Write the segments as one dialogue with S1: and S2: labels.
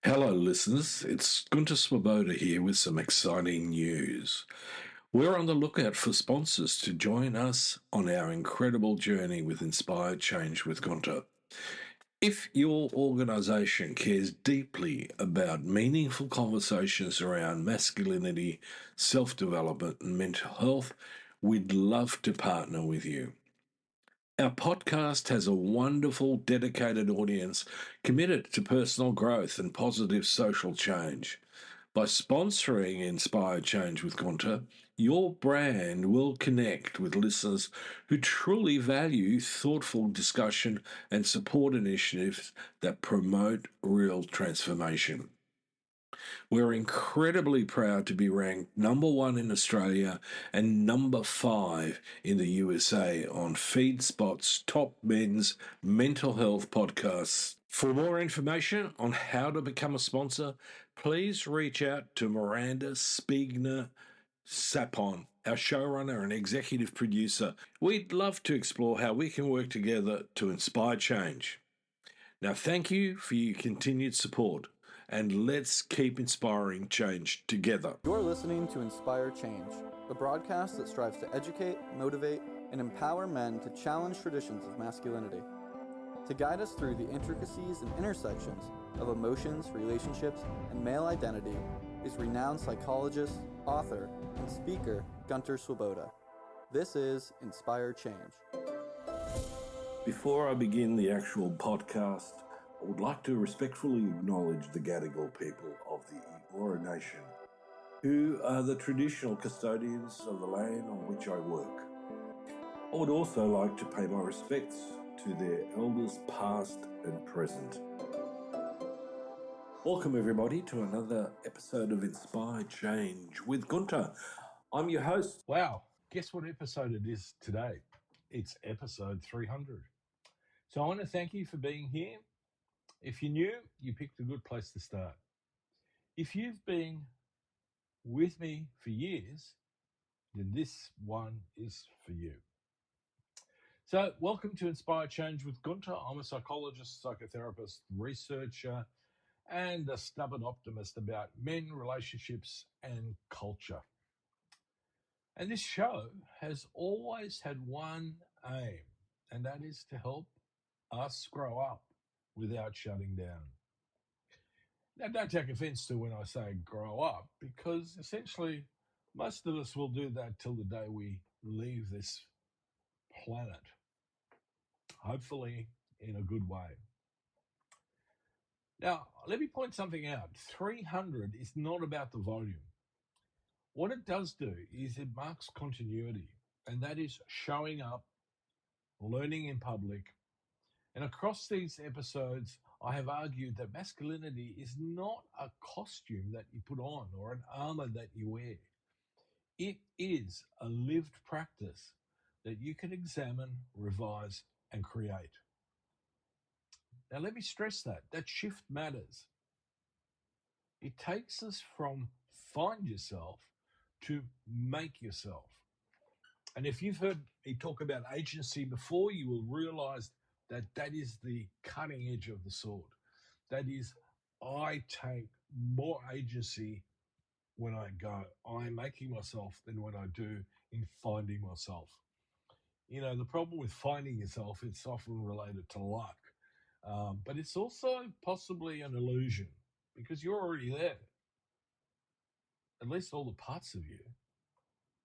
S1: Hello, listeners. It's Gunter here with some exciting news. We're on the lookout for sponsors to join us on our incredible journey with Inspired Change with Gunter. If your organisation cares deeply about meaningful conversations around masculinity, self development, and mental health, we'd love to partner with you. Our podcast has a wonderful, dedicated audience committed to personal growth and positive social change. By sponsoring Inspired Change with Gunter, your brand will connect with listeners who truly value thoughtful discussion and support initiatives that promote real transformation. We're incredibly proud to be ranked number 1 in Australia and number 5 in the USA on FeedSpot's top men's mental health podcasts. For more information on how to become a sponsor, please reach out to Miranda Spiegner Sapon, our showrunner and executive producer. We'd love to explore how we can work together to inspire change. Now, thank you for your continued support, and let's keep inspiring change together.
S2: You're listening to Inspire Change, a broadcast that strives to educate, motivate, and empower men to challenge traditions of masculinity. To guide us through the intricacies and intersections of emotions, relationships, and male identity is renowned psychologist, author, and speaker Gunter Swoboda. This is Inspire Change.
S1: Before I begin the actual podcast, I would like to respectfully acknowledge the Gadigal people of the Eora Nation, who are the traditional custodians of the land on which I work. I would also like to pay my respects to their elders past and present. Welcome everybody to another episode of Inspired Change with Gunter. I'm your host.
S3: Wow, guess what episode it is today? It's episode 300. So I want to thank you for being here. If you're new, you picked a good place to start. If you've been with me for years, then this one is for you. So welcome to Inspire Change with Gunter. I'm a psychologist, psychotherapist, researcher, and a stubborn optimist about men, relationships, and culture. And this show has always had one aim, and that is to help us grow up without shutting down. Now, don't take offense to when I say grow up, because essentially most of us will do that till the day we leave this planet, hopefully in a good way. Now, let me point something out. 300 is not about the volume. What it does do is it marks continuity, and that is showing up, learning in public. And across these episodes, I have argued that masculinity is not a costume that you put on or an armor that you wear. It is a lived practice that you can examine, revise, and create. Now, let me stress that shift matters. It takes us from find yourself to make yourself. And if you've heard me talk about agency before, you will realize that is the cutting edge of the sword. That is, I take more agency when I go, I'm making myself than when I do in finding myself. You know, the problem with finding yourself, it's often related to luck. But it's also possibly an illusion because you're already there. At least all the parts of you.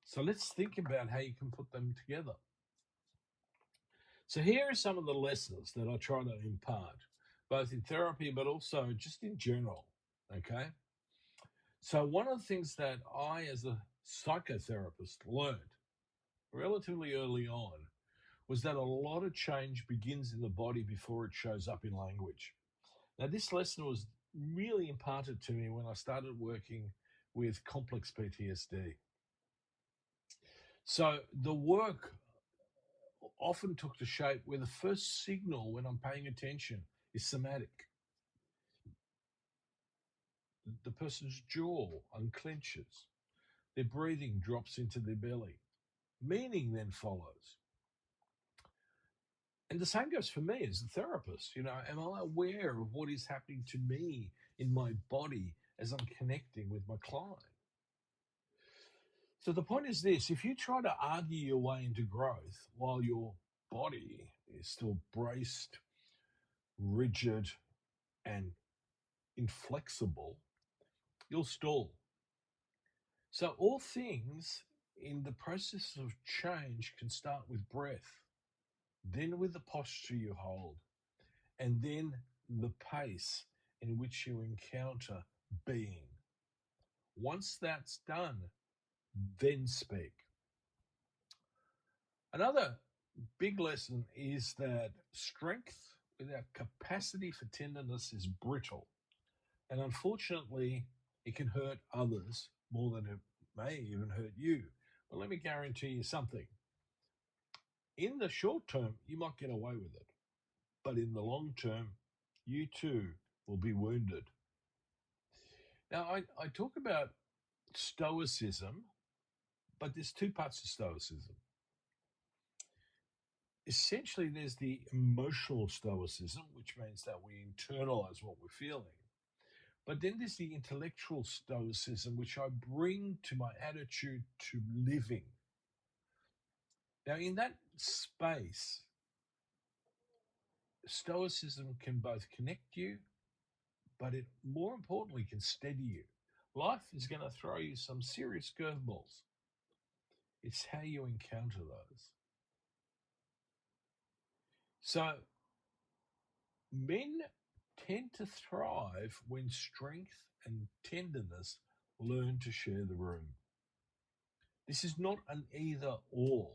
S3: So let's think about how you can put them together. So here are some of the lessons that I try to impart, both in therapy but also just in general, okay? So one of the things that I, as a psychotherapist, learned relatively early on was that a lot of change begins in the body before it shows up in language. Now, this lesson was really imparted to me when I started working with complex PTSD. So the work often took the shape where the first signal when I'm paying attention is somatic. The person's jaw unclenches. Their breathing drops into their belly. Meaning then follows. And the same goes for me as a therapist. You know, am I aware of what is happening to me in my body as I'm connecting with my client. So the point is this: if you try to argue your way into growth while your body is still braced, rigid, and inflexible, you'll stall. So all things in the process of change can start with breath, then with the posture you hold, and then the pace in which you encounter being. Once that's done, then speak. Another big lesson is that strength without capacity for tenderness is brittle. And unfortunately, it can hurt others more than it may even hurt you. But let me guarantee you something. In the short term, you might get away with it. But in the long term, you too will be wounded. Now, I talk about stoicism, but there's two parts to stoicism. Essentially, there's the emotional stoicism, which means that we internalize what we're feeling. But then there's the intellectual stoicism, which I bring to my attitude to living. Now, in that space, stoicism can both connect you, but it more importantly can steady you. Life is going to throw you some serious curveballs. It's how you encounter those. So, men tend to thrive when strength and tenderness learn to share the room. This is not an either or.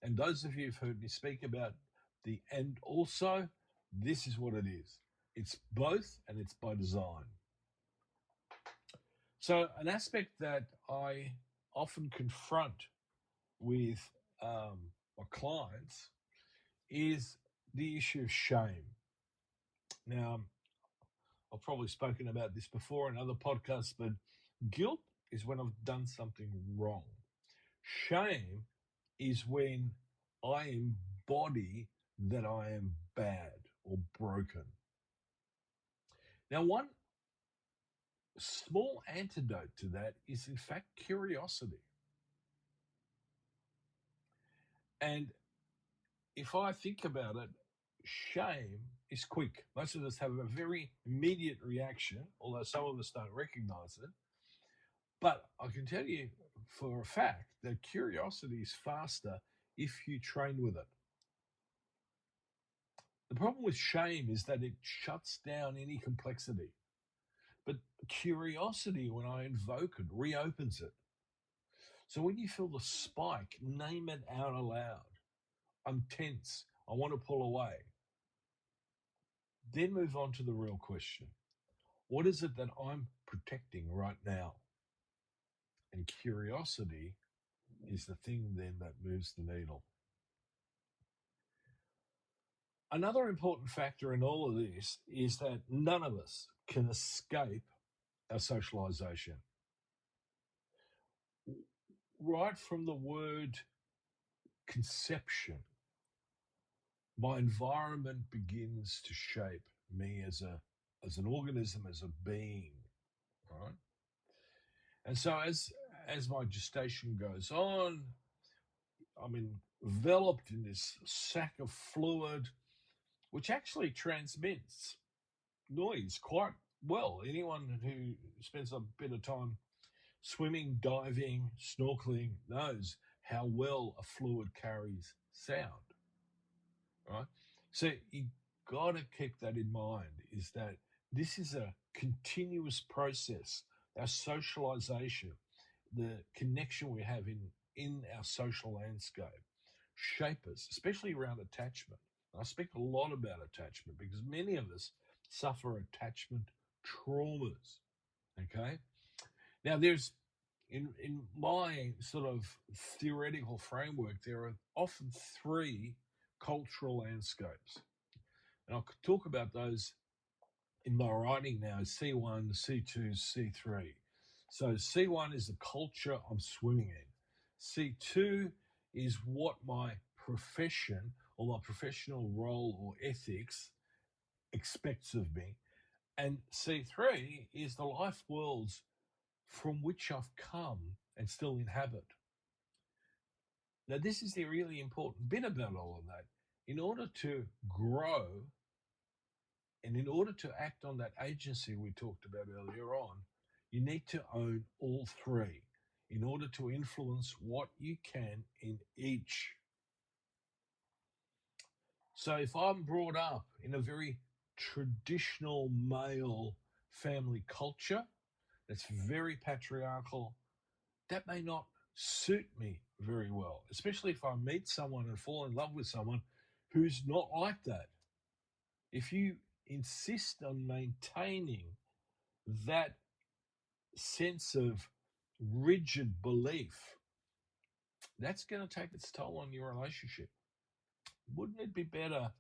S3: And those of you who've heard me speak about the and also, this is what it is. It's both, and it's by design. So an aspect that I often confront with my clients is the issue of shame. Now, I've probably spoken about this before in other podcasts, but guilt is when I've done something wrong. Shame is when I embody that I am bad or broken. Now, one small antidote to that is, in fact, curiosity. And if I think about it, shame is quick. Most of us have a very immediate reaction, although some of us don't recognize it. But I can tell you for a fact that curiosity is faster if you train with it. The problem with shame is that it shuts down any complexity. But curiosity, when I invoke it, reopens it. So when you feel the spike, name it out aloud. I'm tense. I want to pull away. Then move on to the real question. What is it that I'm protecting right now? And curiosity is the thing then that moves the needle. Another important factor in all of this is that none of us can escape our socialization. Right from the word conception, my environment begins to shape me as an organism, as a being, right? And so as my gestation goes on, I'm enveloped in this sack of fluid, which actually transmits noise quite well. Anyone who spends a bit of time swimming, diving, snorkeling knows how well a fluid carries sound, right? So you got to keep that in mind, is that this is a continuous process. Our socialization, the connection we have in our social landscape shape us, especially around attachment. I speak a lot about attachment because many of us suffer attachment traumas. Okay. Now there's in my sort of theoretical framework, there are often three cultural landscapes. And I'll talk about those in my writing now: C1, C2, C3. So C1 is the culture I'm swimming in. C2 is what my profession or my professional role or ethics expects of me. And C3 is the life worlds from which I've come and still inhabit. Now, this is the really important bit about all of that. In order to grow and in order to act on that agency we talked about earlier on, you need to own all three in order to influence what you can in each. So if I'm brought up in a very traditional male family culture that's very patriarchal, that may not suit me very well, especially if I meet someone and fall in love with someone who's not like that. If you insist on maintaining that sense of rigid belief, that's going to take its toll on your relationship. Wouldn't it be better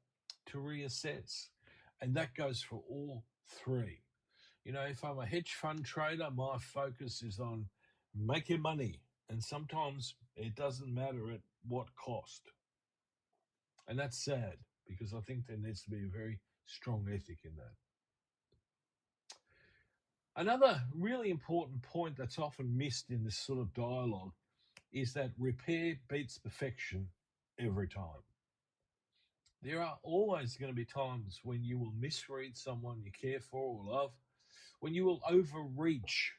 S3: to reassess? And that goes for all three. You know, if I'm a hedge fund trader, my focus is on making money. And sometimes it doesn't matter at what cost. And that's sad because I think there needs to be a very strong ethic in that. Another really important point that's often missed in this sort of dialogue is that repair beats perfection every time. There are always going to be times when you will misread someone you care for or love, when you will overreach.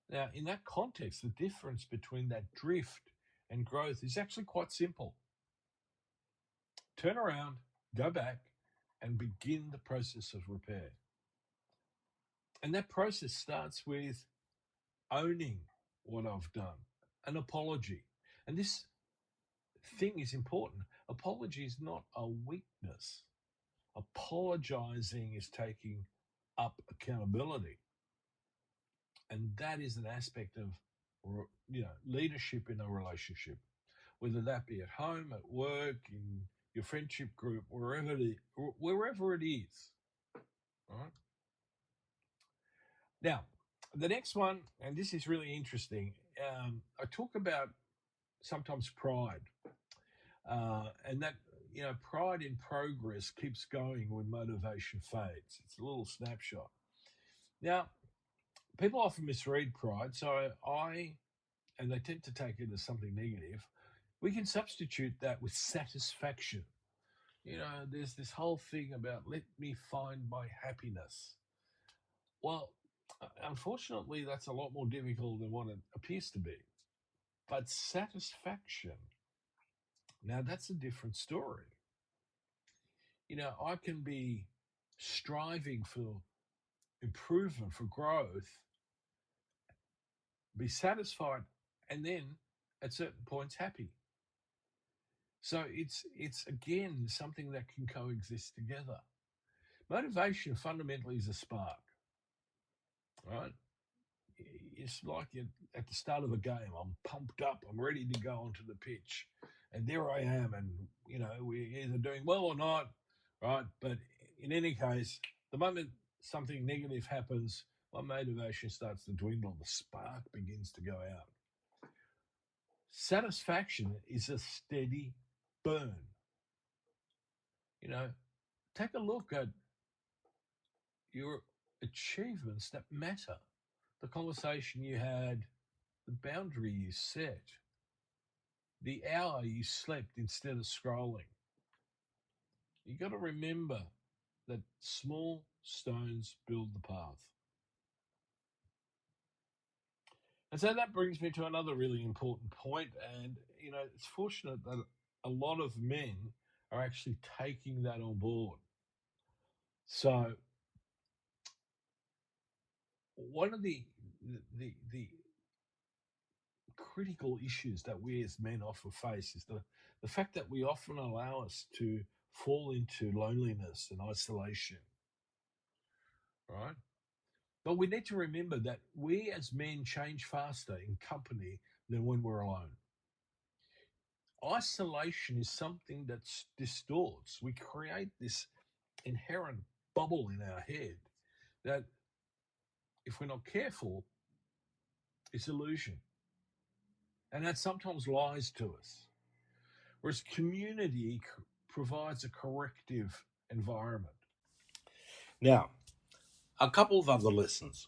S3: Now, in that context, the difference between that drift and growth is actually quite simple. Turn around, go back, and begin the process of repair. And that process starts with owning what I've done, an apology. And this thing is important. Apology is not a weakness. Apologizing is taking up accountability. And that is an aspect of leadership in a relationship, whether that be at home, at work, in your friendship group, wherever it is. All right. Now, the next one, and this is really interesting. I talk about sometimes pride, and that pride in progress keeps going when motivation fades. It's a little snapshot. Now, people often misread pride, so and they tend to take it as something negative. We can substitute that with satisfaction. There's this whole thing about let me find my happiness. Well, unfortunately, that's a lot more difficult than what it appears to be. But satisfaction, now that's a different story. I can be striving for improvement, for growth, be satisfied, and then at certain points happy. So it's again something that can coexist together. Motivation fundamentally is a spark, right? It's like at the start of a game. I'm pumped up. I'm ready to go onto the pitch, and there I am. And we're either doing well or not, right? But in any case, the moment something negative happens, my motivation starts to dwindle. The spark begins to go out. Satisfaction is a steady burn. Take a look at your achievements that matter. The conversation you had, the boundary you set, the hour you slept instead of scrolling. You got to remember that small stones build the path. And so that brings me to another really important point. And, it's fortunate that a lot of men are actually taking that on board. So one of the critical issues that we as men often face is the fact that we often allow us to fall into loneliness and isolation, right? But we need to remember that we as men change faster in company than when we're alone. Isolation is something that distorts. We create this inherent bubble in our head that, if we're not careful, it's illusion. And that sometimes lies to us. Whereas community provides a corrective environment. Now, a couple of other lessons.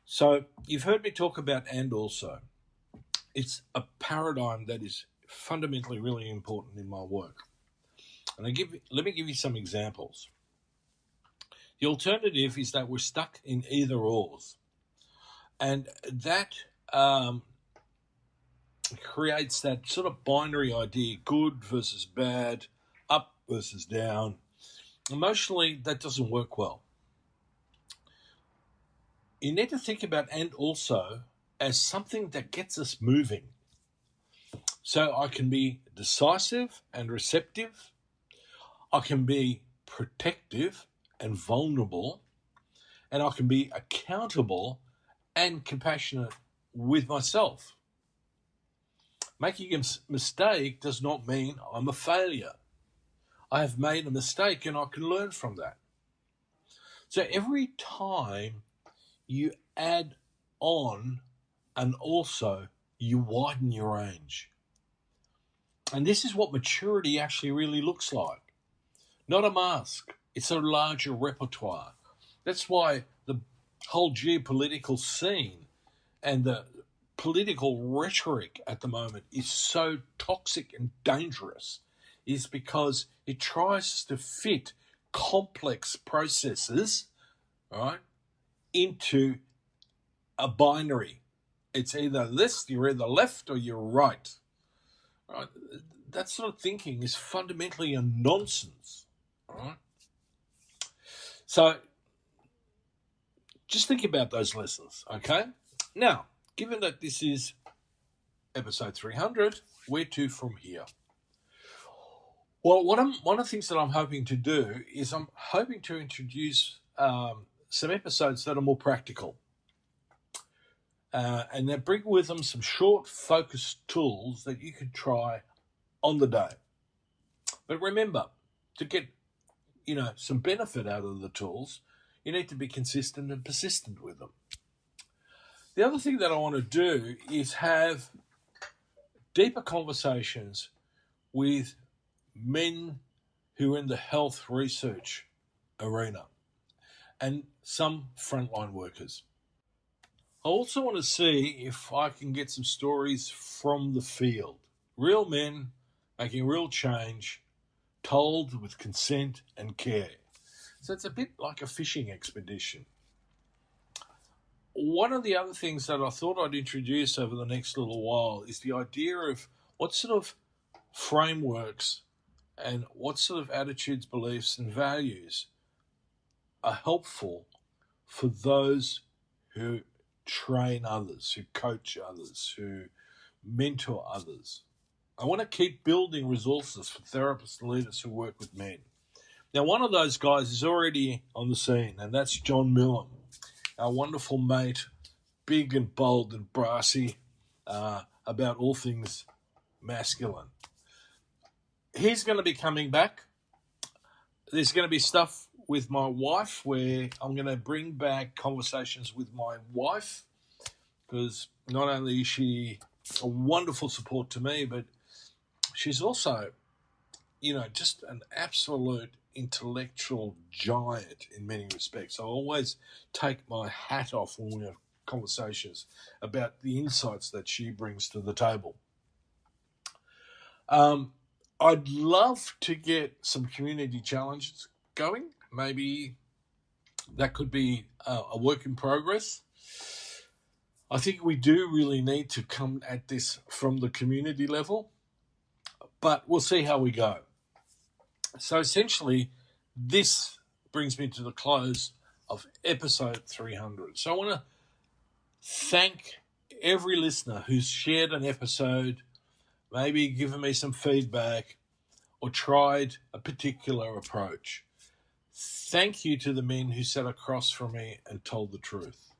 S3: So you've heard me talk about and also. It's a paradigm that is fundamentally really important in my work. And let me give you some examples. The alternative is that we're stuck in either ors. And that creates that sort of binary idea, good versus bad, up versus down. Emotionally, that doesn't work well. You need to think about and also as something that gets us moving. So I can be decisive and receptive. I can be protective and vulnerable. And I can be accountable and compassionate with myself. Making a mistake does not mean I'm a failure. I have made a mistake and I can learn from that. So every time you add on and also you widen your range. And this is what maturity actually really looks like. Not a mask, it's a larger repertoire. That's why the whole geopolitical scene and the political rhetoric at the moment is so toxic and dangerous, is because it tries to fit complex processes, right, into a binary. It's either this, you're either left or you're right. Right? That sort of thinking is fundamentally a nonsense. Right? So just think about those lessons, okay? Now, given that this is episode 300, where to from here? Well, one of the things that I'm hoping to do is I'm hoping to introduce some episodes that are more practical. And that bring with them some short, focused tools that you can try on the day. But remember, to get some benefit out of the tools, you need to be consistent and persistent with them. The other thing that I want to do is have deeper conversations with men who are in the health research arena and some frontline workers. I also want to see if I can get some stories from the field. Real men making real change, told with consent and care. So it's a bit like a fishing expedition. One of the other things that I thought I'd introduce over the next little while is the idea of what sort of frameworks and what sort of attitudes, beliefs, and values are helpful for those who train others, who coach others, who mentor others. I want to keep building resources for therapists and leaders who work with men. Now, one of those guys is already on the scene, and that's John Millam, our wonderful mate, big and bold and brassy about all things masculine. He's going to be coming back. There's going to be stuff with my wife where I'm going to bring back conversations with my wife, because not only is she a wonderful support to me, but she's also, just an absolute intellectual giant in many respects. I always take my hat off when we have conversations about the insights that she brings to the table. I'd love to get some community challenges going. Maybe that could be a work in progress. I think we do really need to come at this from the community level, but we'll see how we go. So essentially, this brings me to the close of episode 300. So I want to thank every listener who's shared an episode, maybe given me some feedback, or tried a particular approach. Thank you to the men who sat across from me and told the truth.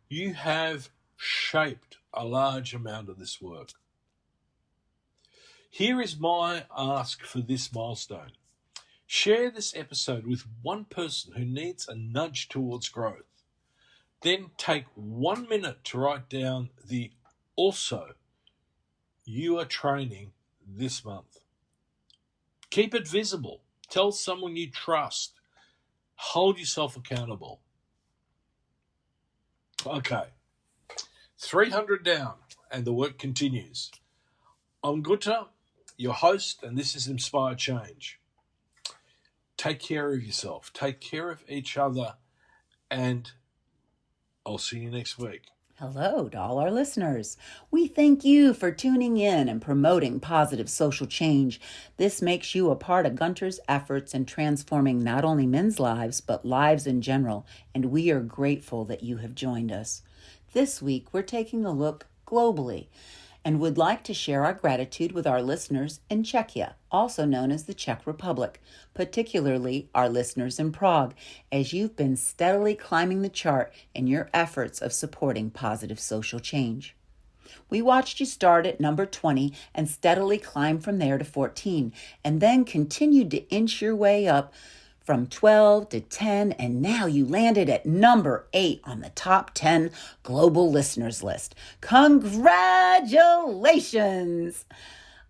S3: You have shaped a large amount of this work. Here is my ask for this milestone. Share this episode with one person who needs a nudge towards growth. Then take 1 minute to write down the also you are training this month. Keep it visible. Tell someone you trust. Hold yourself accountable. Okay. 300 down, and the work continues. I'm Gunter, your host, and this is Inspire Change. Take care of yourself. Take care of each other, and I'll see you next week.
S4: Hello to all our listeners. We thank you for tuning in and promoting positive social change. This makes you a part of Gunter's efforts in transforming not only men's lives, but lives in general, and we are grateful that you have joined us. This week, we're taking a look globally and would like to share our gratitude with our listeners in Czechia, also known as the Czech Republic, particularly our listeners in Prague, as you've been steadily climbing the chart in your efforts of supporting positive social change. We watched you start at number 20 and steadily climb from there to 14, and then continued to inch your way up from 12 to 10, and now you landed at number 8 on the top 10 global listeners list. Congratulations!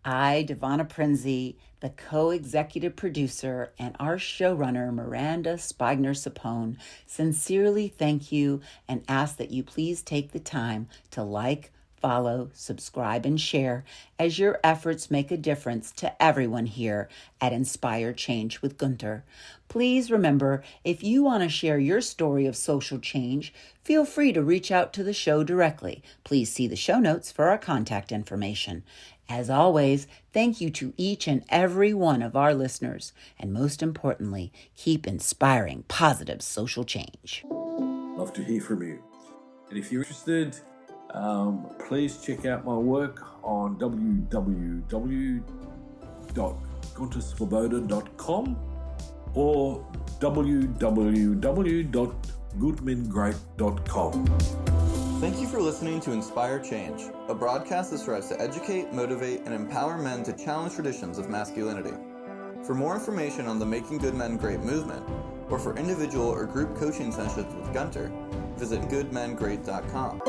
S4: I, Devana Prinzi, the co-executive producer, and our showrunner, Miranda Spigner-Sapone, sincerely thank you and ask that you please take the time to like, follow, subscribe, and share as your efforts make a difference to everyone here at Inspire Change with Gunter. Please remember, if you want to share your story of social change, feel free to reach out to the show directly. Please see the show notes for our contact information. As always, thank you to each and every one of our listeners, and most importantly, keep inspiring positive social change.
S1: Love to hear from you. And if you're interested, please check out my work on www.guntersvoboda.com or www.goodmengreat.com.
S2: Thank you for listening to Inspire Change, a broadcast that strives to educate, motivate, and empower men to challenge traditions of masculinity. For more information on the Making Good Men Great movement, or for individual or group coaching sessions with Gunter, visit goodmengreat.com.